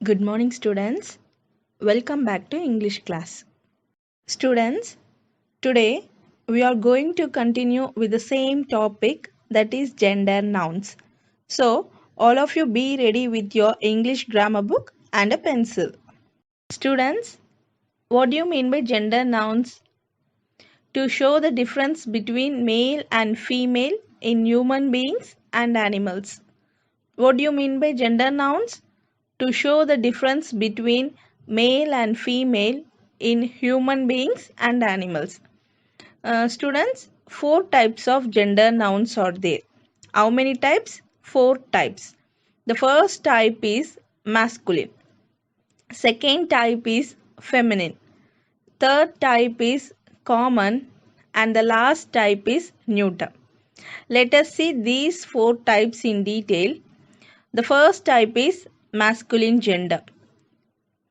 Good morning, students. Welcome back to English class. Students, today we are going to continue with the same topic, that is gender nouns. So, all of you be ready with your English grammar book and a pencil. Students, what do you mean by gender nouns? To show the difference between male and female in human beings and animals. What do you mean by gender nouns? To show the difference between male and female in human beings and animals. Students, 4 types of gender nouns are there. How many types? 4 types. The first type is masculine. Second type is feminine. Third type is common. And the last type is neuter. Let us see these 4 types in detail. The first type is masculine gender.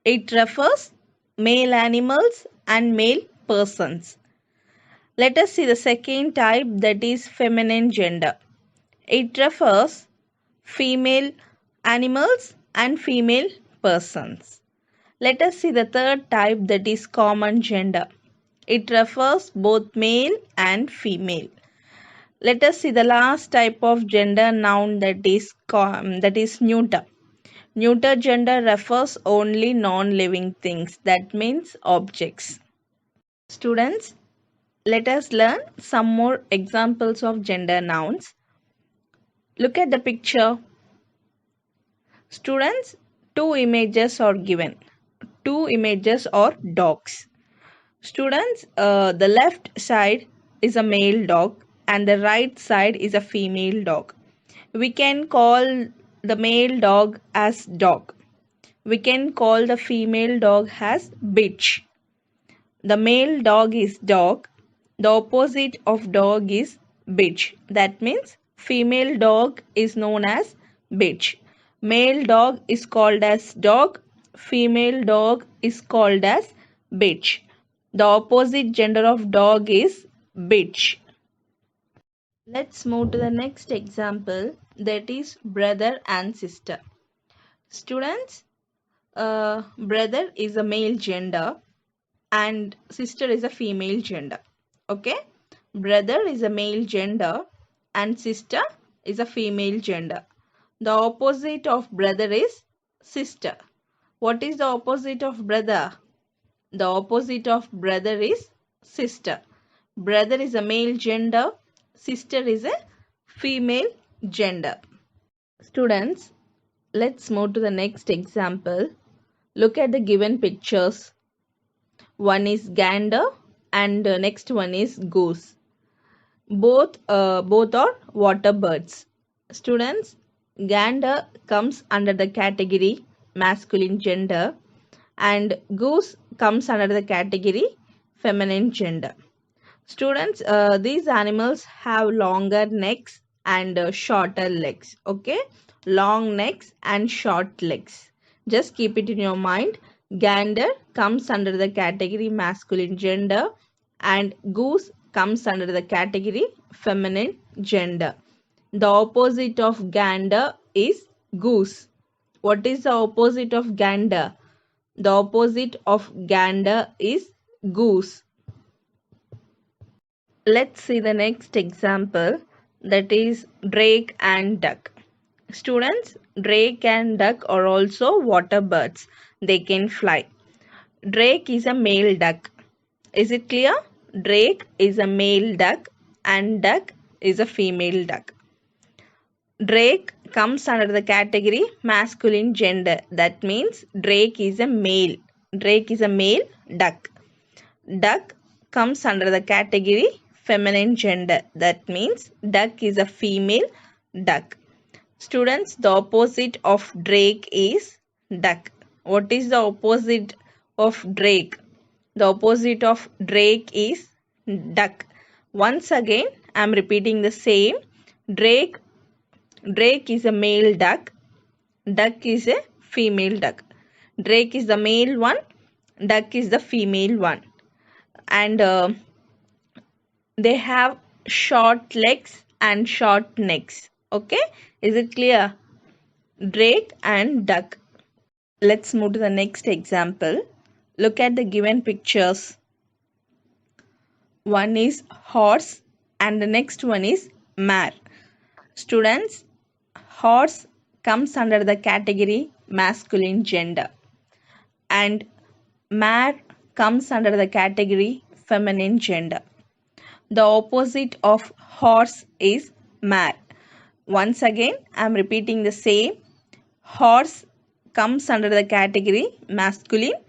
It refers male animals and male persons. Let us see the second type, that is feminine gender. It refers female animals and female persons. Let us see the third type, that is common gender. It refers both male and female. Let us see the last type of gender noun, that is neuter. Neuter gender refers only non-living things, that means objects. Students, let us learn some more examples of gender nouns. Look at the picture. Students, 2 images are given. 2 images are dogs. Students, the left side is a male dog and the right side is a female dog. We can call the male dog as dog. We can call the female dog as bitch. The male dog is dog. The opposite of dog is bitch. That means female dog is known as bitch. Male dog is called as dog. Female dog is called as bitch. The opposite gender of dog is bitch. Let's move to the next example, that is brother and sister. Students, brother is a male gender and sister is a female gender. Okay, brother is a male gender and sister is a female gender. The opposite of brother is sister. What is the opposite of brother? The opposite of brother is sister. Brother is a male gender, sister is a female gender. Students, let's move to the next example. Look at the given pictures. One is gander and next one is goose. Both are water birds. Students, gander comes under the category masculine gender and goose comes under the category feminine gender. Students, these animals have longer necks and shorter legs. Okay, long necks and short legs. Just keep it in your mind. Gander comes under the category masculine gender and goose comes under the category feminine gender. The opposite of gander is goose. What is the opposite of gander? The opposite of gander is goose. Let's see the next example, that is drake and duck. Students, drake and duck are also water birds. They can fly. Drake is a male duck. Is it clear? Drake is a male duck and duck is a female duck. Drake comes under the category masculine gender. That means drake is a male. Drake is a male duck. Duck comes under the category feminine gender. That means duck is a female duck. Students, the opposite of drake is duck. What is the opposite of drake? The opposite of drake is duck. Once again, I am repeating the same. Drake is a male duck. Duck is a female duck. Drake is the male one. Duck is the female one. And they have short legs and short necks. Okay, is it clear? Drake and duck. Let's move to the next example. Look at the given pictures. One is horse and the next one is mare. Students, horse comes under the category masculine gender and mare comes under the category feminine gender. The opposite of horse is mare. Once again, I am repeating the same. Horse comes under the category masculine.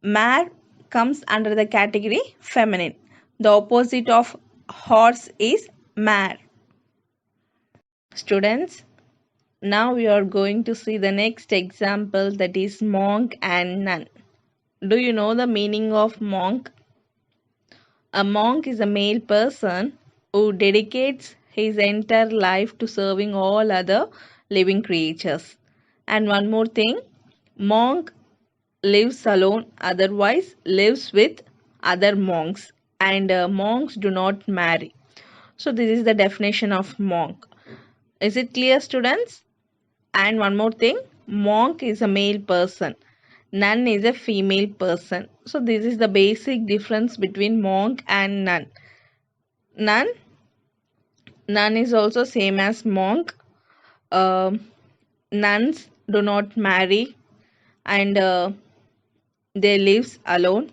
Mare comes under the category feminine. The opposite of horse is mare. Students, now we are going to see the next example, that is monk and nun. Do you know the meaning of monk? A monk is a male person who dedicates his entire life to serving all other living creatures. And one more thing, monk lives alone, otherwise lives with other monks, and monks do not marry. So this is the definition of monk. Is it clear, students? And one more thing, monk is a male person, nun is a female person. So this is the basic difference between monk and nun. Nun is also same as monk. Nuns do not marry, and they live alone.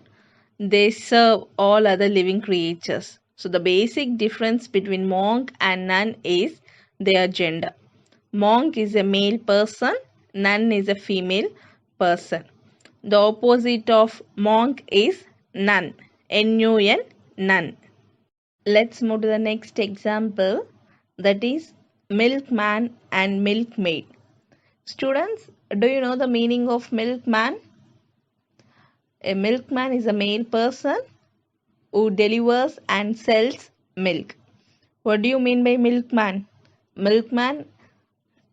They serve all other living creatures. So the basic difference between monk and nun is their gender. Monk is a male person, nun is a female person. The opposite of monk is nun, N-U-N, nun. Let's move to the next example, that is milkman and milkmaid. Students, do you know the meaning of milkman? A milkman is a male person who delivers and sells milk. What do you mean by milkman? Milkman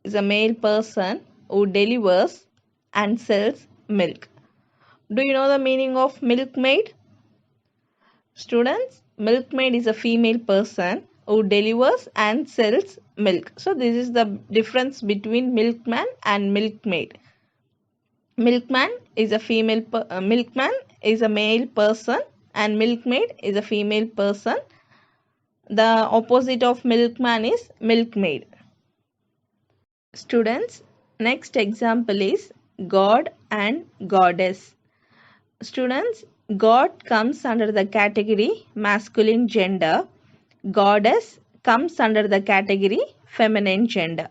is a male person who delivers and sells milk. Do you know the meaning of milkmaid? Students, milkmaid is a female person who delivers and sells milk. So this is the difference between milkman and milkmaid. Milkman is a male person and milkmaid is a female person. The opposite of milkman is milkmaid. Students, next example is God and Goddess. Students, God comes under the category masculine gender. Goddess comes under the category feminine gender.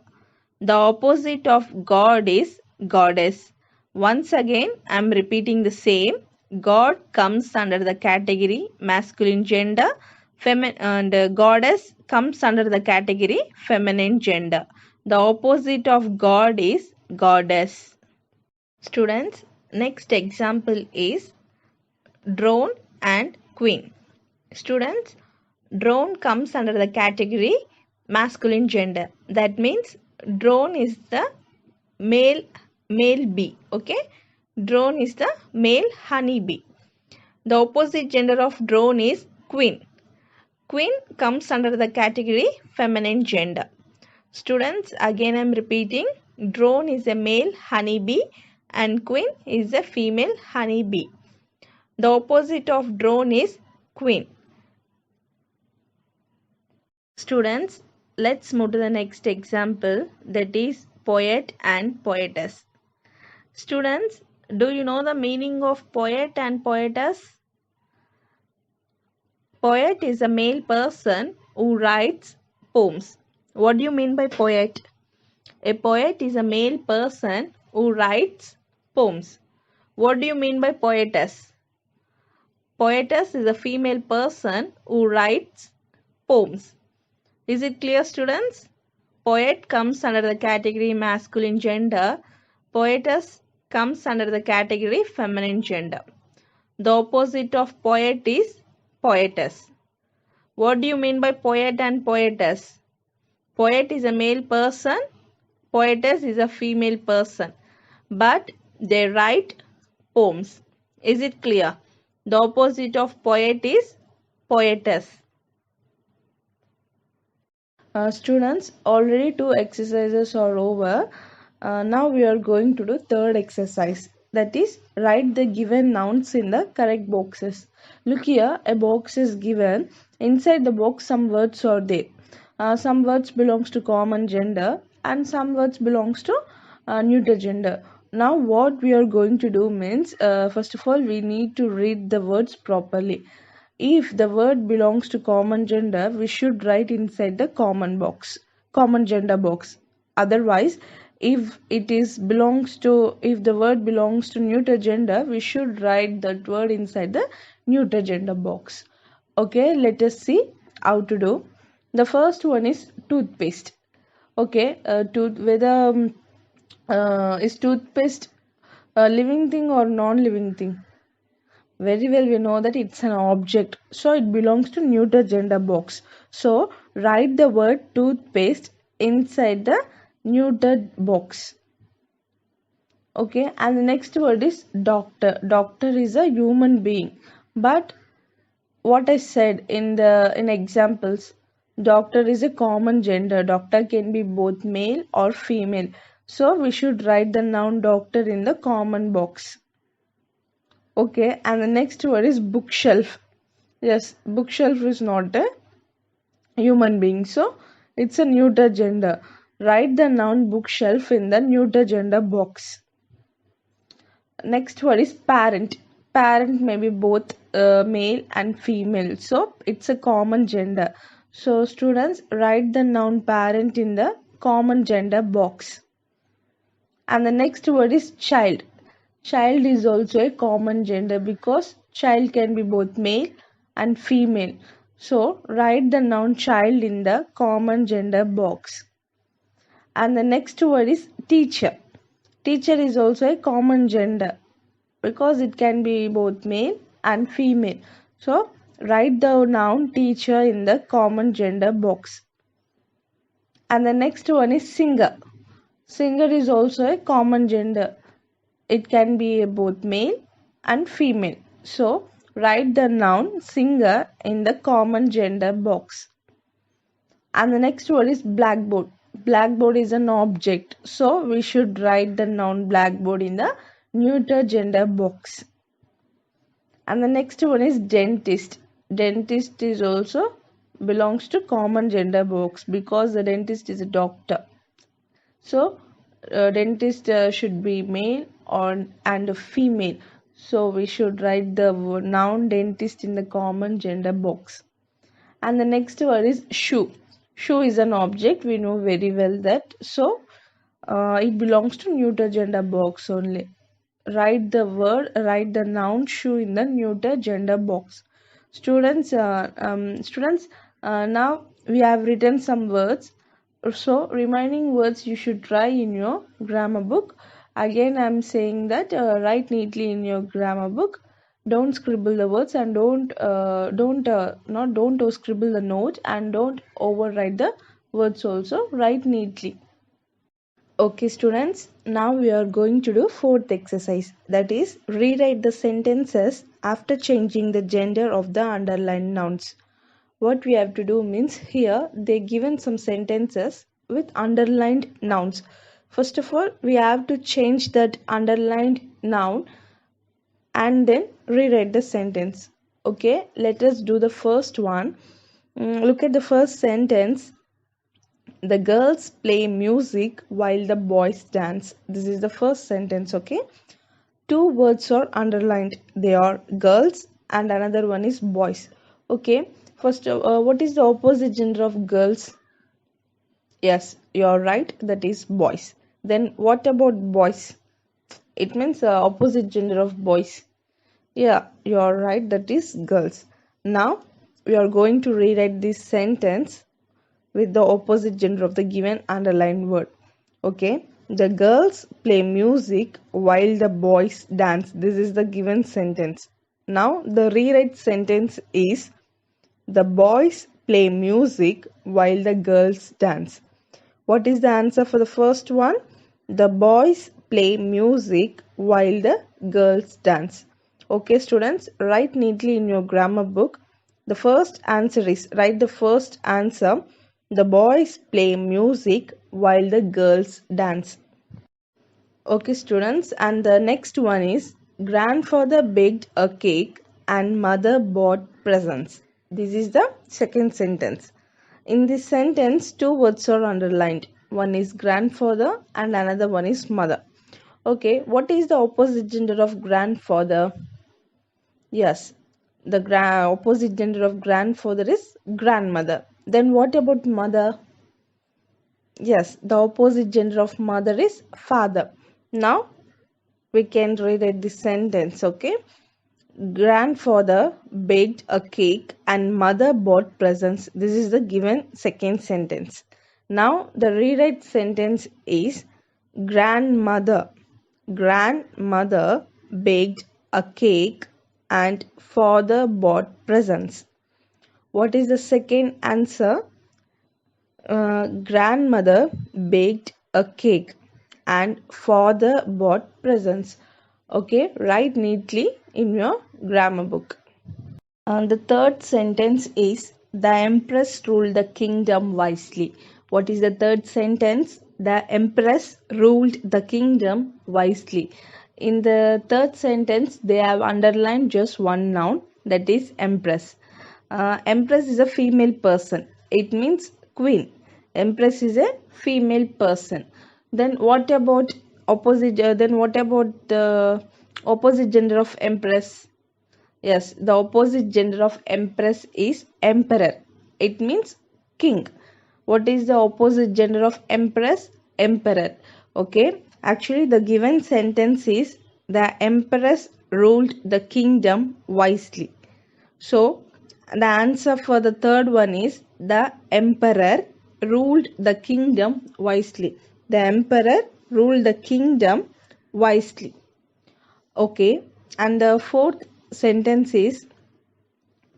The opposite of God is goddess. Once again, I am repeating the same. God comes under the category masculine gender, and goddess comes under the category feminine gender. The opposite of God is goddess. Students, next example is drone and queen. Students, drone comes under the category masculine gender. That means drone is the male bee. Okay, drone is the male honey bee. The opposite gender of drone is queen. Queen comes under the category feminine gender. Students, again I am repeating, drone is a male honey bee and queen is a female honey bee. The opposite of drone is queen. Students, let's move to the next example, that is poet and poetess. Students, do you know the meaning of poet and poetess? Poet is a male person who writes poems. What do you mean by poet? A poet is a male person who writes poems. What do you mean by poetess? Poetess is a female person who writes poems. Is it clear, students? Poet comes under the category masculine gender. Poetess comes under the category feminine gender. The opposite of poet is poetess. What do you mean by poet and poetess? Poet is a male person. Poetess is a female person. But they write poems. Is it clear? The opposite of poet is poetess. Students, already 2 exercises are over. Now we are going to do third exercise, that is write the given nouns in the correct boxes. Look here, a box is given. Inside the box some words are there. Some words belongs to common gender and some words belongs to neuter gender. Now what we are going to do means, first of all we need to read the words properly. If the word belongs to common gender, we should write inside the common gender box. Otherwise, if the word belongs to neuter gender, we should write that word inside the neuter gender box. Okay, let us see how to do. The first one is toothpaste. Okay, is toothpaste a living thing or non-living thing? Very well, we know that it's an object, so it belongs to neuter gender box. So write the word toothpaste inside the neuter box. Okay, and the next word is doctor. Doctor is a human being, but what I said in examples, doctor is a common gender. Doctor can be both male or female, so we should write the noun doctor in the common box. Okay, and the next word is bookshelf. Yes, bookshelf is not a human being, so it's a neuter gender. Write the noun bookshelf in the neuter gender box. Next word is parent. Parent may be both male and female, so it's a common gender. So students, write the noun parent in the common gender box. And the next word is child. Child is also a common gender because child can be both male and female. So write the noun child in the common gender box. And the next word is teacher. Teacher is also a common gender because it can be both male and female. So write the noun teacher in the common gender box. And the next one is singer. Singer is also a common gender. It can be both male and female. So write the noun singer in the common gender box. And the next word is blackboard. Blackboard is an object, so we should write the noun blackboard in the neuter gender box. And the next one is dentist. Dentist is also belongs to common gender box because the dentist is a doctor. So dentist should be male and a female, so we should write the noun dentist in the common gender box. And the next word is shoe. Shoe is an object, we know very well that, so it belongs to neuter gender box only. Write the noun shoe in the neuter gender box. Students, now we have written some words, so remaining words you should try in your grammar book. Again I am saying that write neatly in your grammar book. Don't scribble the words and don't scribble the note, and don't overwrite the words also. Write neatly. Okay students, now we are going to do fourth exercise, that is rewrite the sentences after changing the gender of the underlined nouns. What we have to do means, here they given some sentences with underlined nouns. First of all, we have to change that underlined noun and then rewrite the sentence. Okay, let us do the first one. Look at the first sentence. The girls play music while the boys dance. This is the first sentence. Okay, two words are underlined. They are girls and another one is boys. Okay, first, what is the opposite gender of girls? Yes, you are right, that is boys. Then what about boys? It means opposite gender of boys. Yeah, you are right, that is girls. Now we are going to rewrite this sentence with the opposite gender of the given underlined word. Okay, the girls play music while the boys dance. This is the given sentence. Now the rewrite sentence is, the boys play music while the girls dance. What is the answer for the first one? The boys play music while the girls dance. Okay students, write neatly in your grammar book. The first answer is, write the first answer, the boys play music while the girls dance. Okay, students, and the next one is grandfather baked a cake and mother bought presents. This is the second sentence. In this sentence, two words are underlined. One is grandfather and another one is mother. Okay, what is the opposite gender of grandfather? Yes, the opposite gender of grandfather is grandmother. Then what about mother? Yes, the opposite gender of mother is father. Now we can read it this sentence, okay? Grandfather baked a cake and mother bought presents. This is the given second sentence. Now the rewrite sentence is grandmother baked a cake and father bought presents. What is the second answer? Grandmother baked a cake and father bought presents. Okay, write neatly in your grammar book. The third sentence is the empress ruled the kingdom wisely. What is the third sentence? The empress ruled the kingdom wisely. In the third sentence, they have underlined just one noun, that is empress. Empress is a female person. It means queen. Empress is a female person. Then what about opposite? Then what about the opposite gender of empress? Yes, the opposite gender of empress is emperor. It means king. What is the opposite gender of empress? Emperor. Okay. Actually, the given sentence is the empress ruled the kingdom wisely. So, the answer for the third one is the emperor ruled the kingdom wisely. The emperor ruled the kingdom wisely. Okay. And the fourth sentence is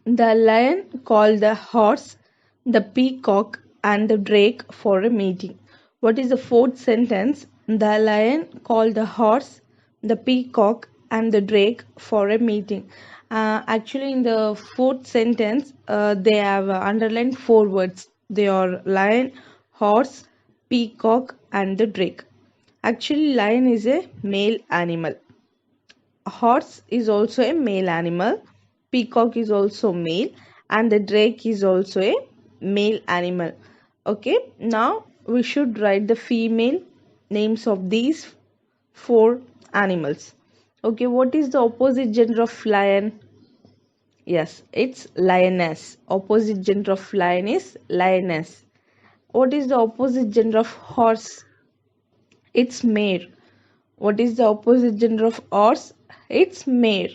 the lion called the horse, the peacock, and the drake for a meeting. What is the fourth sentence? The lion called the horse, the peacock, and the drake for a meeting. Actually, in the fourth sentence, they have underlined four words. They are lion, horse, peacock, and the drake. Actually, lion is a male animal. Horse is also a male animal, peacock is also male, and the drake is also a male animal. Okay, now we should write the female names of these four animals. Okay, what is the opposite gender of lion? Yes, it's lioness. Opposite gender of lion is lioness. What is the opposite gender of horse? It's mare. What is the opposite gender of horse? It's mare.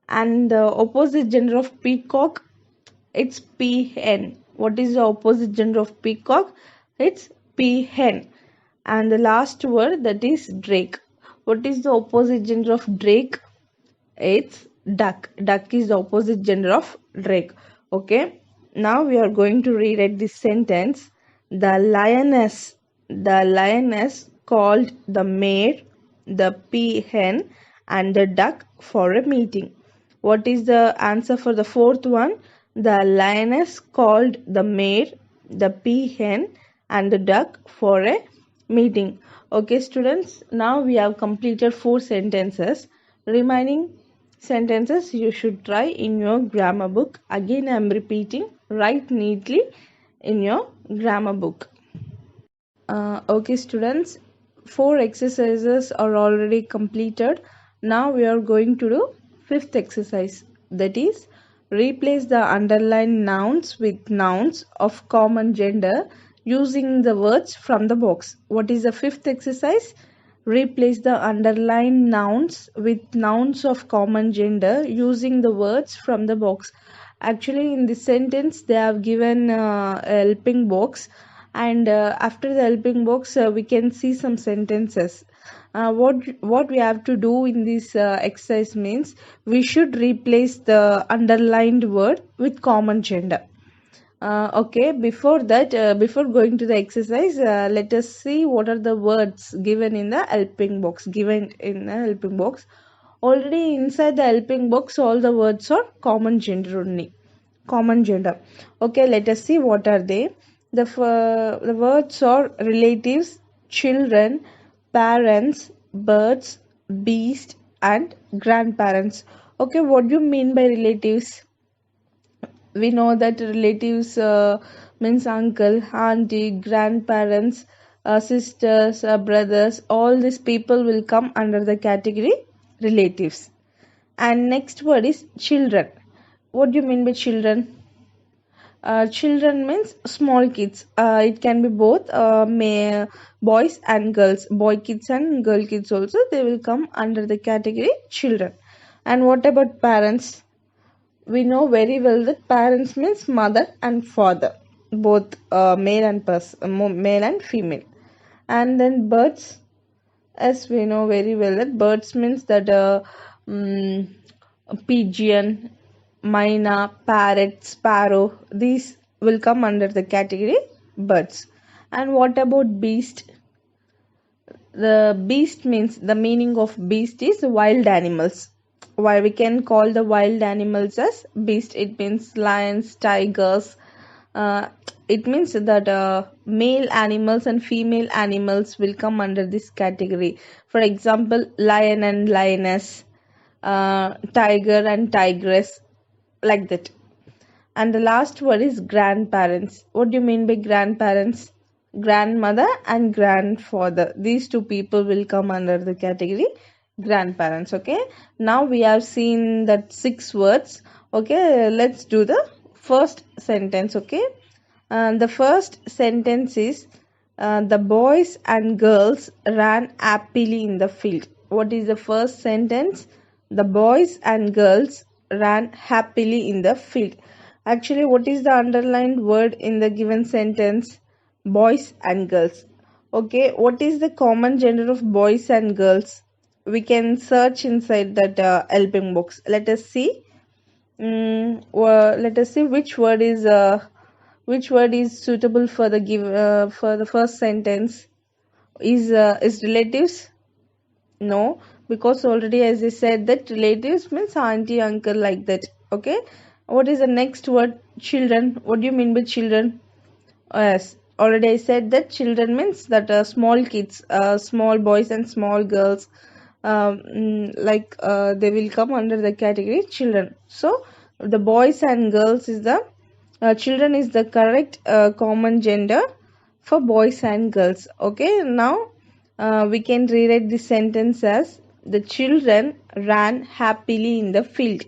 And the opposite gender of peacock? It's peahen. What is the opposite gender of peacock? It's peahen. And the last word, that is drake. What is the opposite gender of drake? It's duck. Duck is the opposite gender of drake. Okay. Now we are going to read this sentence. The lioness called the mare, the peahen, and the duck for a meeting. What is the answer for the fourth one? The lioness called the mare, the peahen, and the duck for a meeting. Okay, students, now we have completed 4 sentences. Remaining sentences you should try in your grammar book. Again, I am repeating, write neatly in your grammar book. Okay, students, 4 exercises are already completed. Now we are going to do 5th exercise, that is replace the underlined nouns with nouns of common gender using the words from the box. What is the 5th exercise? Replace the underlined nouns with nouns of common gender using the words from the box. Actually, in this sentence they have given a helping box, and after the helping box we can see some sentences. What we have to do in this exercise means we should replace the underlined word with common gender. Okay, before that, before going to the exercise, let us see what are the words given in the helping box. Already inside the helping box, all the words are common gender only. Common gender. Okay, let us see what are they. The words are relatives, children, parents, birds, beast, and grandparents. Okay, what do you mean by relatives? We know that relatives means uncle, auntie, grandparents, sisters, brothers. All these people will come under the category relatives. And next word is children. What do you mean by children? Children means small kids. It can be both boys and girls. Boy kids and girl kids also. They will come under the category children. And what about parents? We know very well that parents means mother and father, both male and female. And then birds, as we know very well that birds means that mm, pigeon, myna, parrot, sparrow, these will come under the category birds. And what about beast? The beast means, the meaning of beast is wild animals. Why we can call the wild animals as beast? It means lions, tigers. Uh, it means that male animals and female animals will come under this category. For example, lion and lioness, tiger and tigress, like that. And the last word is grandparents. What do you mean by grandparents? Grandmother and grandfather. These two people will come under the category grandparents. Okay. Now we have seen that 6 words. Okay. Let's do the first sentence. Okay. The first sentence is the boys and girls ran happily in the field. What is the first sentence? The boys and girls ran happily in the field. Actually, what is the underlined word in the given sentence? Boys and girls. Okay, what is the common gender of boys and girls? We can search inside that helping box. Let us see. Let us see which word is suitable for the for the first sentence. Is relatives? No, because already as I said that relatives means auntie, uncle, like that. Okay. What is the next word? Children. What do you mean by children? Yes, already I said that children means that small kids, small boys and small girls, they will come under the category children. So the boys and girls is the children is the correct common gender for boys and girls. Okay, now we can rewrite the sentence as the children ran happily in the field.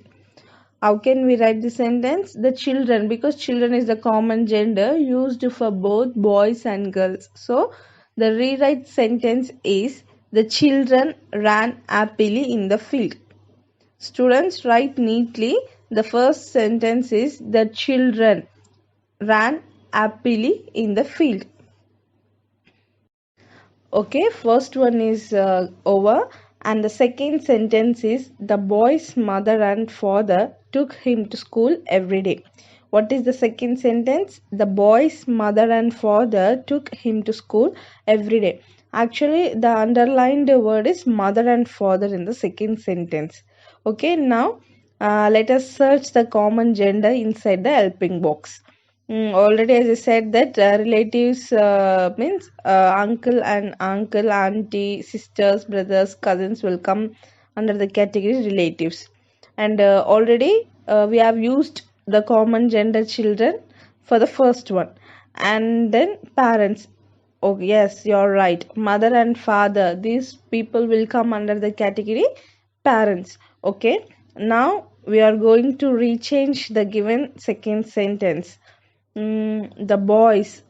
How can we write the sentence? The children, because children is the common gender used for both boys and girls. So the rewrite sentence is the children ran happily in the field. Students, write neatly. The first sentence is the children ran happily in the field. Okay, first one is over, and the second sentence is the boy's mother and father took him to school every day. What is the second sentence? The boy's mother and father took him to school every day. Actually, the underlined word is mother and father in the second sentence. Okay, now let us search the common gender inside the helping box. Already as I said that relatives means uncle, auntie, sisters, brothers, cousins will come under the category relatives. And already we have used the common gender children for the first one. And then parents. Oh yes, you're right. Mother and father, these people will come under the category parents. Okay. Now we are going to rechange the given second sentence. The boys,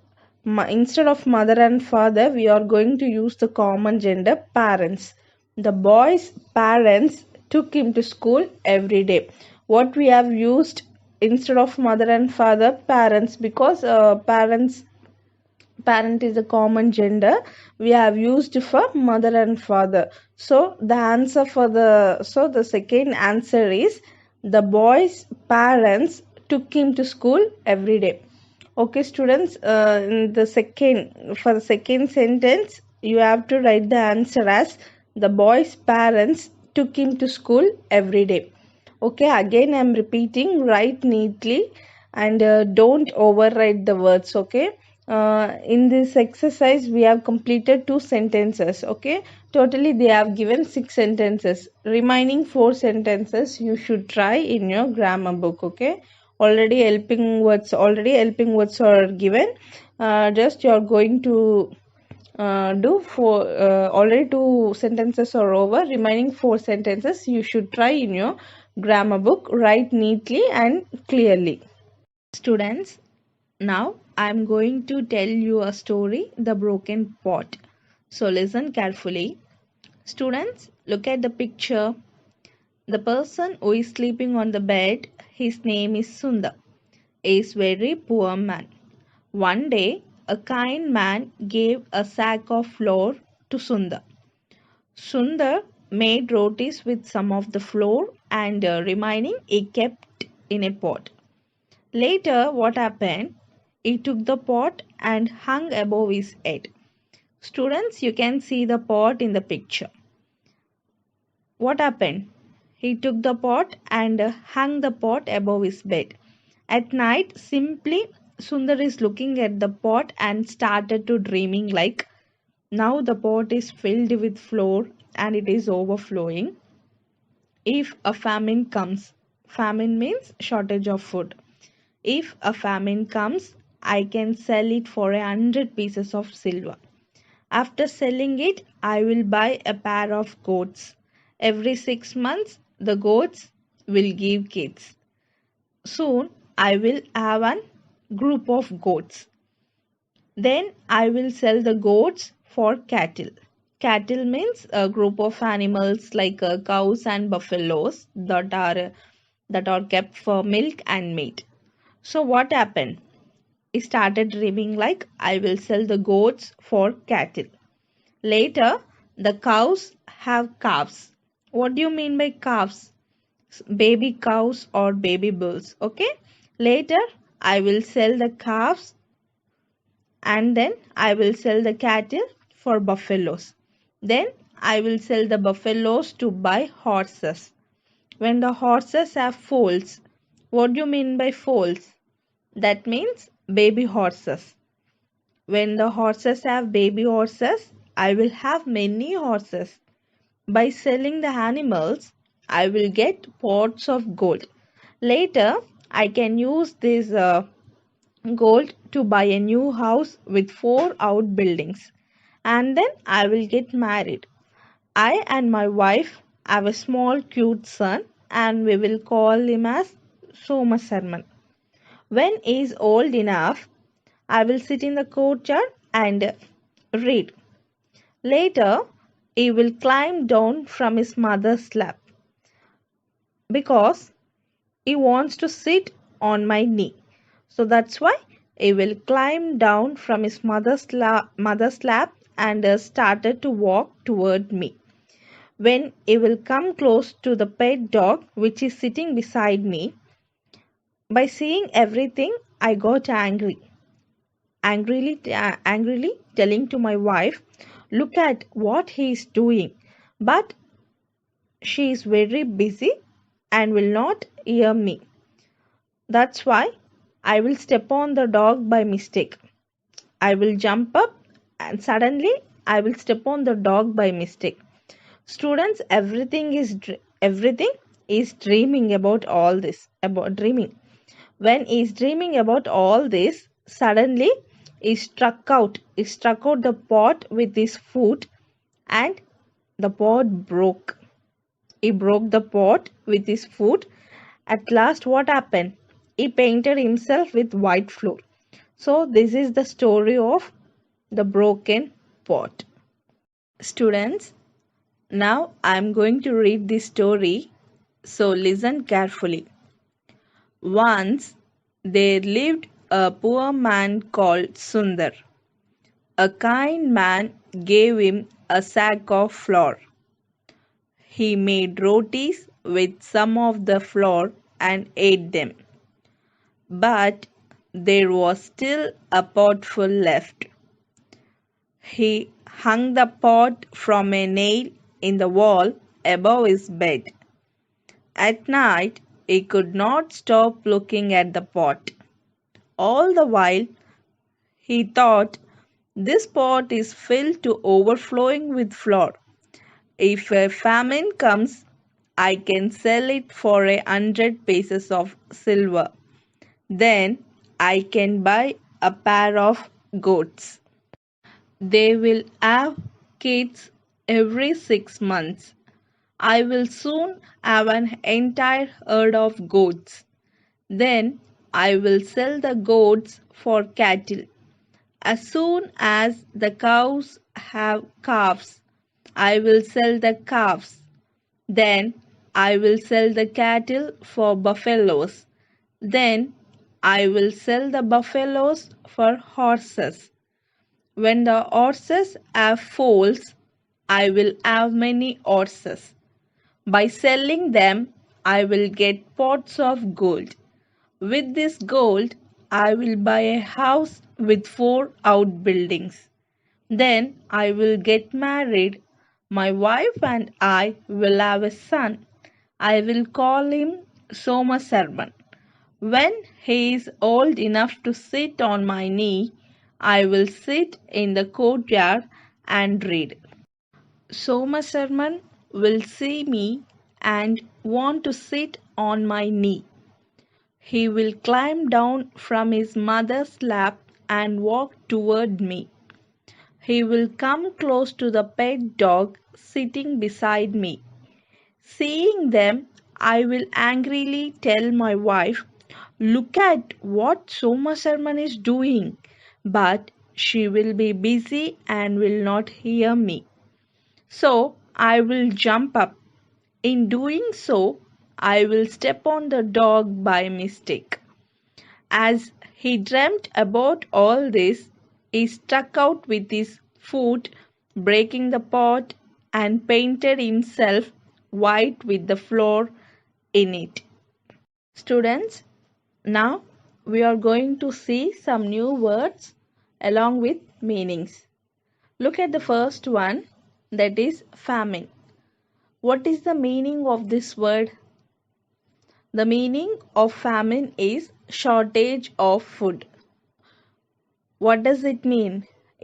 instead of mother and father, we are going to use the common gender parents. The boy's parents took him to school every day. What we have used instead of mother and father, parents, because parent is a common gender, we have used for mother and father. So the second answer is the boy's parents took him to school every day. Okay, students, for the second sentence, you have to write the answer as the boy's parents took him to school every day. Okay, again I'm repeating, write neatly and don't overwrite the words. Okay, In this exercise we have completed 2 sentences. Okay, totally they have given 6 sentences. Remaining 4 sentences you should try in your grammar book. Okay, already helping words are given. Just you are going to do for already 2 sentences are over. Remaining 4 sentences you should try in your grammar book. Write neatly and clearly. Students, now I'm going to tell you a story, The Broken Pot. So listen carefully. Students, look at the picture. The person who is sleeping on the bed, his name is Sundar. He is very poor man. One day, a kind man gave a sack of flour to Sundar. Sundar made rotis with some of the flour and remaining he kept in a pot. Later, what happened? He took the pot and hung above his head. Students, you can see the pot in the picture. What happened? He took the pot and hung the pot above his bed. At night, simply Sundar is looking at the pot and started to dreaming like, now the pot is filled with flour and it is overflowing. If a famine comes, famine means shortage of food. If a famine comes, I can sell it for 100 pieces of silver. After selling it, I will buy a pair of goats. Every 6 months, the goats will give kids. Soon, I will have a group of goats. Then I will sell the goats for cattle. Cattle means a group of animals like cows and buffaloes that are kept for milk and meat. So what happened? He started dreaming like, I will sell the goats for cattle. Later, the cows have calves. What do you mean by calves? Baby cows or baby bulls. Okay. Later, I will sell the calves and then I will sell the cattle for buffaloes. Then I will sell the buffaloes to buy horses. When the horses have foals, what do you mean by foals? That means baby horses. When the horses have baby horses, I will have many horses. By selling the animals, I will get pots of gold. Later, I can use this gold to buy a new house with 4 outbuildings. And then I will get married. I and my wife have a small cute son and we will call him as Soma Sarman. When he is old enough, I will sit in the courtyard and read. Later, he will climb down from his mother's lap because he wants to sit on my knee. So that's why he will climb down from his mother's lap and started to walk toward me. When he will come close to the pet dog which is sitting beside me, by seeing everything, I got angry. Angrily telling to my wife, look at what he is doing. But she is very busy and will not hear me. That's why I will step on the dog by mistake. I will jump up and suddenly I will step on the dog by mistake. Students, everything is dreaming about all this, about dreaming. When he is dreaming about all this, suddenly he struck out the pot with his foot and the pot broke. He broke the pot with his foot. At last, what happened? He painted himself with white flour. So, this is the story of the broken pot. Students, now I am going to read this story. So, listen carefully. Once there lived a poor man called Sundar. A kind man gave him a sack of flour. He made rotis with some of the flour and ate them. But there was still a potful left. He hung the pot from a nail in the wall above his bed. At night, he could not stop looking at the pot. All the while, He thought, "This pot is filled to overflowing with flour. If a famine comes, I can sell it for 100 pieces of silver. Then I can buy a pair of goats. They will have kids every 6 months. I will soon have an entire herd of goats. Then I will sell the goats for cattle. As soon as the cows have calves, I will sell the calves. Then I will sell the cattle for buffaloes. Then I will sell the buffaloes for horses. When the horses have foals, I will have many horses. By selling them, I will get pots of gold. With this gold, I will buy a house with 4 outbuildings. Then I will get married. My wife and I will have a son. I will call him Somasarman. When he is old enough to sit on my knee, I will sit in the courtyard and read. Somasarman will see me and want to sit on my knee. He will climb down from his mother's lap and walk toward me. He will come close to the pet dog sitting beside me. Seeing them, I will angrily tell my wife, "Look at what Soma Sarman is doing." But she will be busy and will not hear me. So I will jump up. In doing so, I will step on the dog by mistake. As he dreamt about all this, he struck out with his foot, breaking the pot, and painted himself white with the flour in it. Students, now we are going to see some new words along with meanings. Look at the first one, that is famine. What is the meaning of this word? The meaning of famine is shortage of food. What does it mean?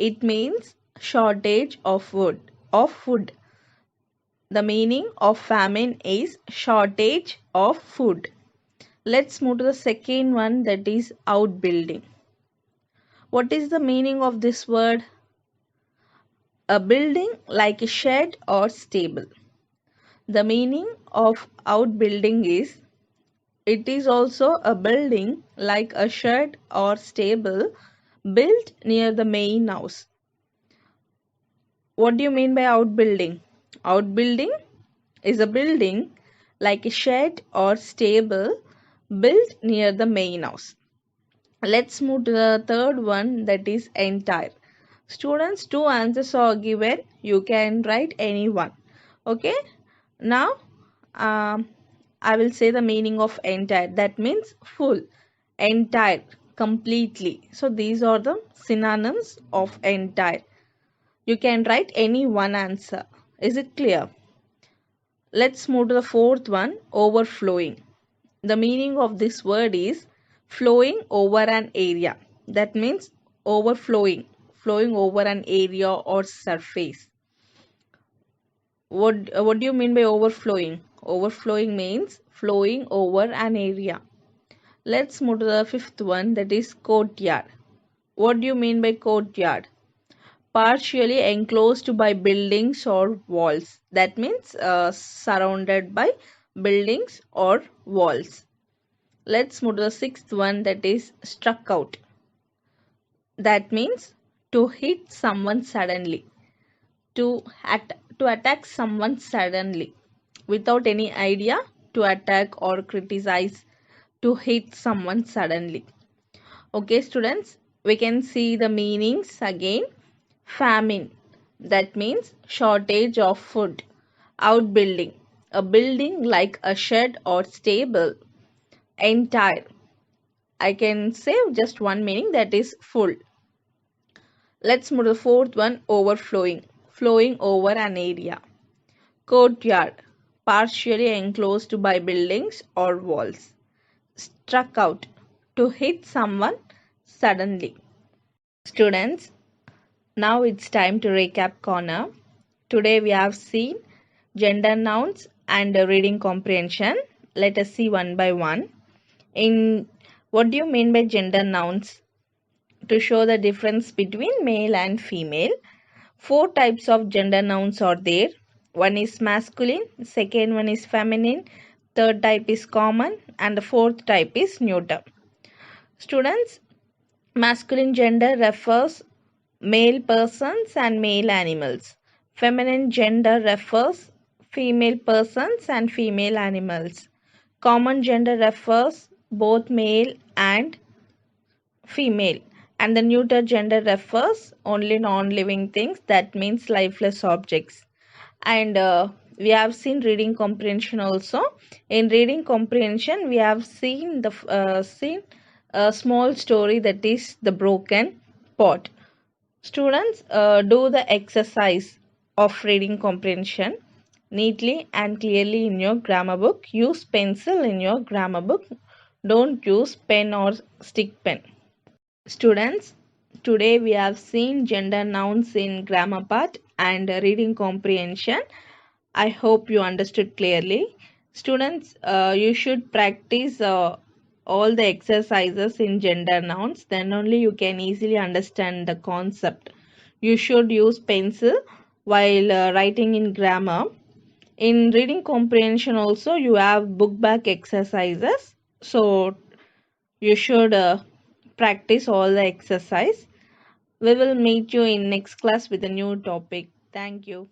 It means shortage of food. The meaning of famine is shortage of food. Let's move to the second one, that is outbuilding. What is the meaning of this word? A building like a shed or stable. The meaning of outbuilding is it is also a building like a shed or stable built near the main house. What do you mean by outbuilding? Outbuilding is a building like a shed or stable built near the main house. Let's move to the third one, that is entire. Students, 2 answers are given. You can write any one. Okay. Now, I will say the meaning of entire. That means full, entire, completely. So these are the synonyms of entire. You can write any one answer. Is it clear? Let's move to the fourth one, overflowing. The meaning of this word is flowing over an area. That means overflowing, flowing over an area or surface. What do you mean by overflowing? Overflowing means flowing over an area. Let's move to the fifth one, that is courtyard. What do you mean by courtyard? Partially enclosed by buildings or walls. That means surrounded by buildings or walls. Let's move to the sixth one, that is struck out. That means to hit someone suddenly, to attack someone suddenly without any idea, to attack or criticize, to hit someone suddenly. Okay, students, we can see the meanings again. Famine, that means shortage of food. Outbuilding, a building like a shed or stable. Entire, I can say just one meaning, that is full. Let's move to the fourth one, overflowing, flowing over an area. Courtyard, partially enclosed by buildings or walls. Struck out, to hit someone suddenly. Students, now it's time to recap corner. Today we have seen gender nouns and reading comprehension. Let us see one by one. In what do you mean by gender nouns? To show the difference between male and female. Four types of gender nouns are there. One is masculine, second one is feminine, third type is common, and the fourth type is neuter. Students, masculine gender refers male persons and male animals. Feminine gender refers female persons and female animals. Common gender refers both male and female. And the neuter gender refers only non-living things, that means lifeless objects. And we have seen reading comprehension also. In reading comprehension, we have seen seen a small story, that is the broken pot. Students, do the exercise of reading comprehension neatly and clearly in your grammar book. Use pencil in your grammar book. Don't use pen or stick pen. Students, today we have seen gender nouns in grammar part and reading comprehension. I hope you understood clearly. Students, you should practice all the exercises in gender nouns. Then only you can easily understand the concept. You should use pencil while writing in grammar. In reading comprehension also, you have book back exercises. So you should practice all the exercise. We will meet you in next class with a new topic. Thank you.